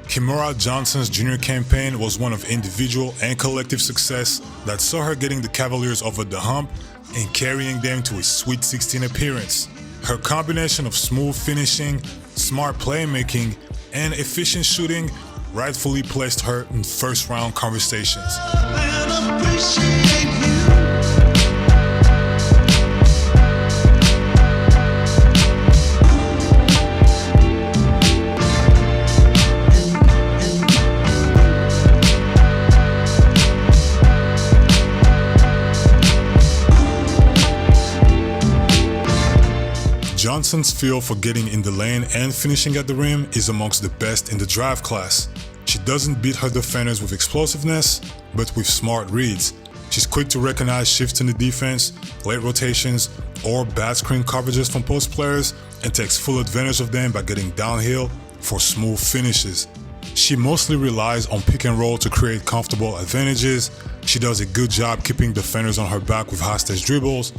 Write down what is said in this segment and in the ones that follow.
Kymora Johnson's junior campaign was one of individual and collective success that saw her getting the Cavaliers over the hump and carrying them to a Sweet 16 appearance. Her combination of smooth finishing, smart playmaking, and efficient shooting rightfully placed her in first-round conversations. Johnson's feel for getting in the lane and finishing at the rim is amongst the best in the draft class. She doesn't beat her defenders with explosiveness, but with smart reads. She's quick to recognize shifts in the defense, late rotations, or bad screen coverages from post players and takes full advantage of them by getting downhill for smooth finishes. She mostly relies on pick and roll to create comfortable advantages. She does a good job keeping defenders on her back with high-stage dribbles,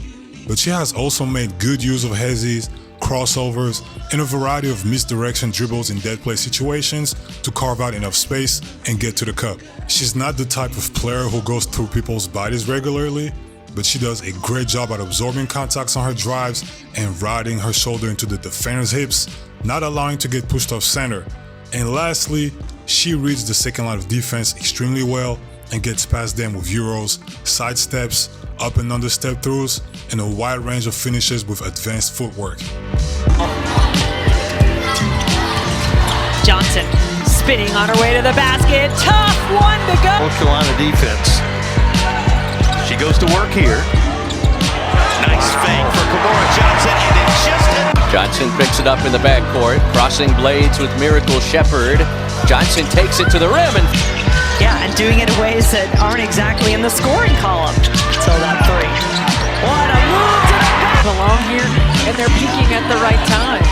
but she has also made good use of hezzies, crossovers, and a variety of misdirection dribbles in dead play situations to carve out enough space and get to the cup. She's not the type of player who goes through people's bodies regularly, but she does a great job at absorbing contacts on her drives and riding her shoulder into the defender's hips, not allowing to get pushed off center. And lastly, she reads the second line of defense extremely well and gets past them with euros, side steps, up and under step throughs, and a wide range of finishes with advanced footwork. Johnson spinning on her way to the basket. Tough one to go. North Carolina defense. She goes to work here. Nice fake for Kymora Johnson, and it just... Johnson picks it up in the backcourt, crossing blades with Miracle Shepherd. Johnson takes it to the rim and... Yeah, and doing it in ways that aren't exactly in the scoring column until that three. What a move to the back! Along here, and they're peaking at the right time.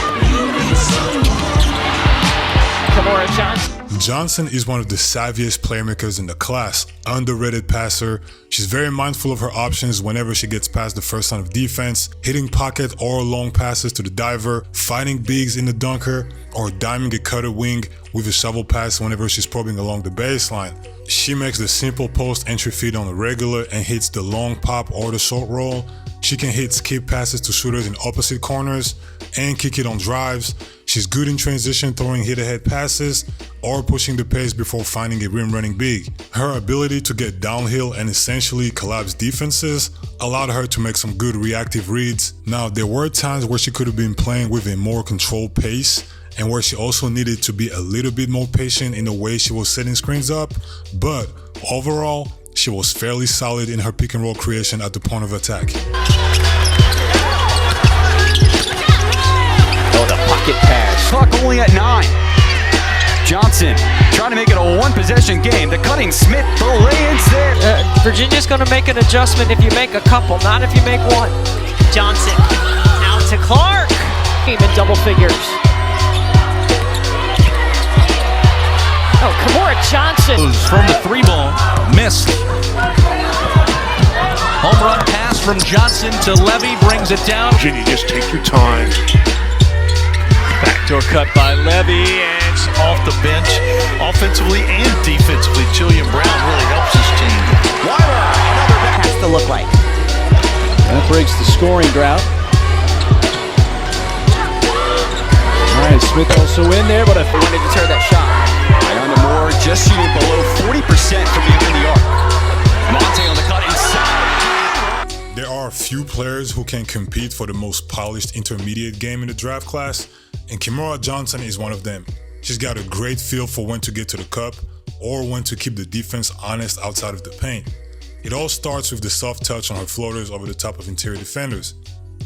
Kymora Johnson. Johnson is one of the savviest playmakers in the class, underrated passer. She's very mindful of her options whenever she gets past the first line of defense, hitting pocket or long passes to the diver, fighting bigs in the dunker, or diming a cutter wing with a shovel pass whenever she's probing along the baseline. She makes the simple post entry feed on the regular and hits the long pop or the short roll. She can hit skip passes to shooters in opposite corners and kick it on drives. She's good in transition, throwing hit-ahead passes or pushing the pace before finding a rim-running big. Her ability to get downhill and essentially collapse defenses allowed her to make some good reactive reads. Now, there were times where she could have been playing with a more controlled pace and where she also needed to be a little bit more patient in the way she was setting screens up, but overall, she was fairly solid in her pick and roll creation at the point of attack. Oh, the pocket pass. Clock only at 9. Johnson trying to make it a one-possession game. The cutting Smith, the lay-ins there. Virginia's going to make an adjustment if you make a couple, not if you make one. Johnson out to Clark. Team in double figures. Oh, Kymora Johnson. From the three ball, missed. Home run pass from Johnson to Levy, brings it down. Virginia, just take your time. Backdoor cut by Levy, and it's off the bench, offensively and defensively. Jillian Brown really helps his team. Weiler, another back. Has to look like. That breaks the scoring drought. All right, Smith also in there, but if they wanted to deter that shot. Ayana Moore just shooting below 40% from beyond the arc. Monte on the cut inside. There are a few players who can compete for the most polished intermediate game in the draft class, and Kymora Johnson is one of them. She's got a great feel for when to get to the cup or when to keep the defense honest outside of the paint. It all starts with the soft touch on her floaters over the top of interior defenders.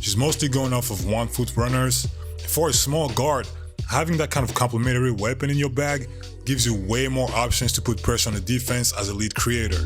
She's mostly going off of 1-foot runners. For a small guard, having that kind of complementary weapon in your bag gives you way more options to put pressure on the defense as a lead creator.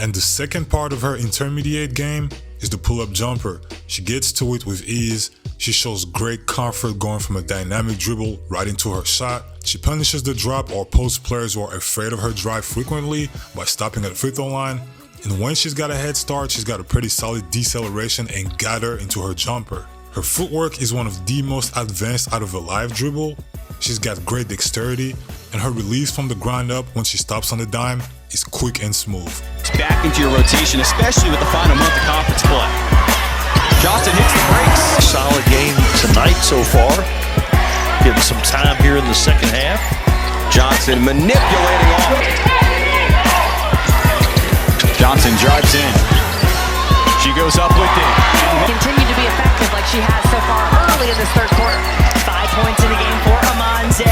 And the second part of her intermediate game is the pull-up jumper. She gets to it with ease. She shows great comfort going from a dynamic dribble right into her shot. She punishes the drop or post players who are afraid of her drive frequently by stopping at the free throw line. And when she's got a head start, she's got a pretty solid deceleration and gather into her jumper. Her footwork is one of the most advanced out of a live dribble. She's got great dexterity, and her release from the ground up when she stops on the dime is quick and smooth. Back into your rotation, especially with the final month of conference play. Johnson hits the brakes. Solid game tonight so far. Getting some time here in the second half. Johnson manipulating off. Johnson drives in. She goes up with it. Continue to be effective like she has so far early in this third quarter. 5 points in the game for Amonze.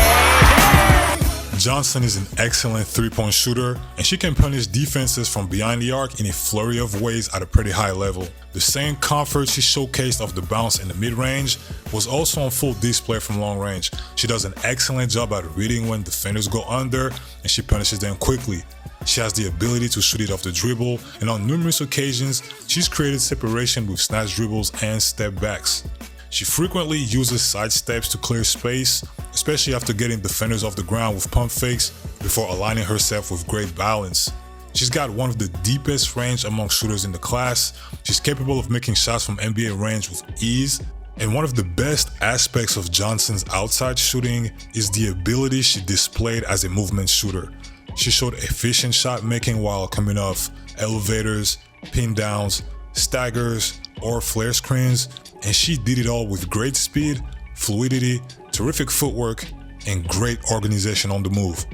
Johnson is an excellent three-point shooter, and she can punish defenses from behind the arc in a flurry of ways at a pretty high level. The same comfort she showcased off the bounce in the mid-range was also on full display from long range. She does an excellent job at reading when defenders go under, and she punishes them quickly. She has the ability to shoot it off the dribble, and on numerous occasions, she's created separation with snatch dribbles and step backs. She frequently uses side steps to clear space, especially after getting defenders off the ground with pump fakes before aligning herself with great balance. She's got one of the deepest range among shooters in the class. She's capable of making shots from NBA range with ease. And one of the best aspects of Johnson's outside shooting is the ability she displayed as a movement shooter. She showed efficient shot making while coming off elevators, pin downs, staggers, or flare screens, and she did it all with great speed, fluidity, terrific footwork, and great organization on the move.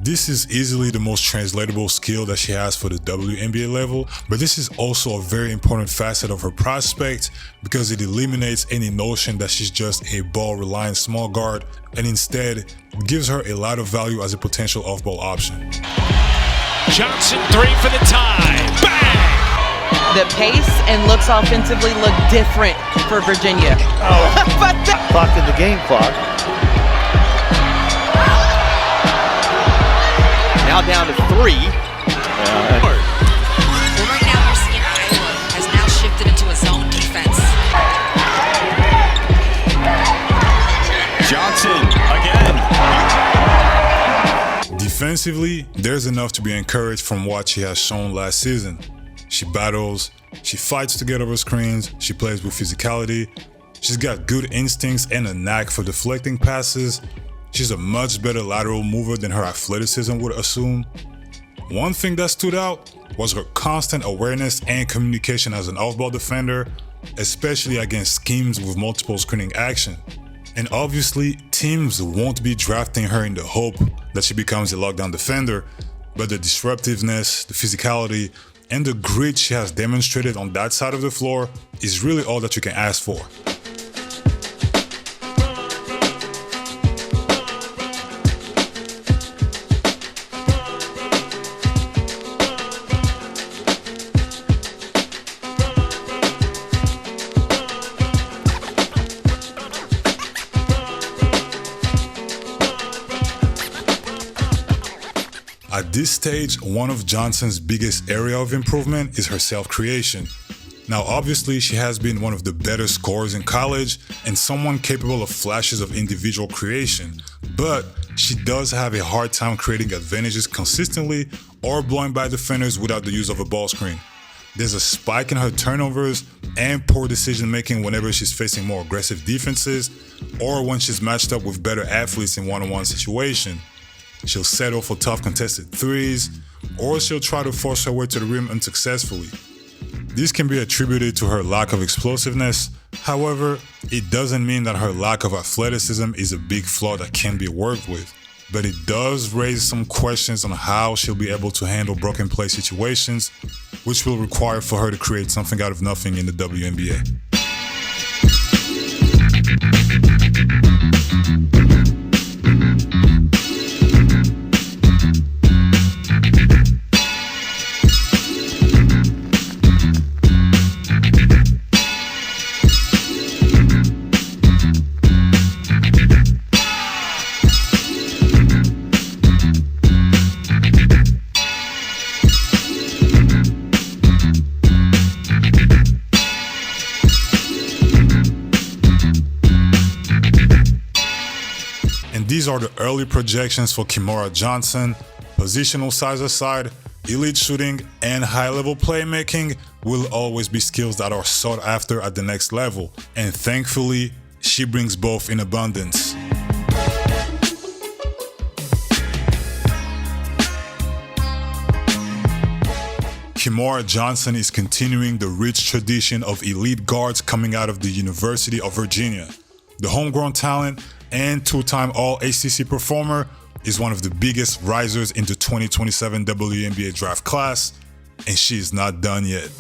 This is easily the most translatable skill that she has for the WNBA level, but this is also a very important facet of her prospect because it eliminates any notion that she's just a ball-reliant small guard and instead gives her a lot of value as a potential off-ball option. Johnson, 3 for the tie. Bang! The pace and looks offensively look different for Virginia. Clock in the game clock. Now down to 3. Well, right now you're seeing Iowa has now shifted into a zone defense. Johnson again. Defensively, there's enough to be encouraged from what she has shown last season. She battles, she fights to get over screens, she plays with physicality, she's got good instincts and a knack for deflecting passes. She's a much better lateral mover than her athleticism would assume. One thing that stood out was her constant awareness and communication as an off-ball defender, especially against schemes with multiple screening action. And obviously, teams won't be drafting her in the hope that she becomes a lockdown defender, but the disruptiveness, the physicality, and the grit she has demonstrated on that side of the floor is really all that you can ask for. At this stage, one of Johnson's biggest area of improvement is her self-creation. Now, obviously, she has been one of the better scorers in college and someone capable of flashes of individual creation, but she does have a hard time creating advantages consistently or blowing by defenders without the use of a ball screen. There's a spike in her turnovers and poor decision-making whenever she's facing more aggressive defenses or when she's matched up with better athletes in one-on-one situation. She'll settle for tough contested threes, or she'll try to force her way to the rim unsuccessfully. This can be attributed to her lack of explosiveness. However, it doesn't mean that her lack of athleticism is a big flaw that can be worked with. But it does raise some questions on how she'll be able to handle broken play situations, which will require for her to create something out of nothing in the WNBA. These are the early projections for Kymora Johnson. Positional size aside, Elite shooting and high-level playmaking will always be skills that are sought after at the next level, and thankfully, she brings both in abundance. Kymora Johnson is continuing the rich tradition of elite guards coming out of the University of Virginia. The homegrown talent and two-time All-ACC performer is one of the biggest risers in the 2027 WNBA draft class, and she is not done yet.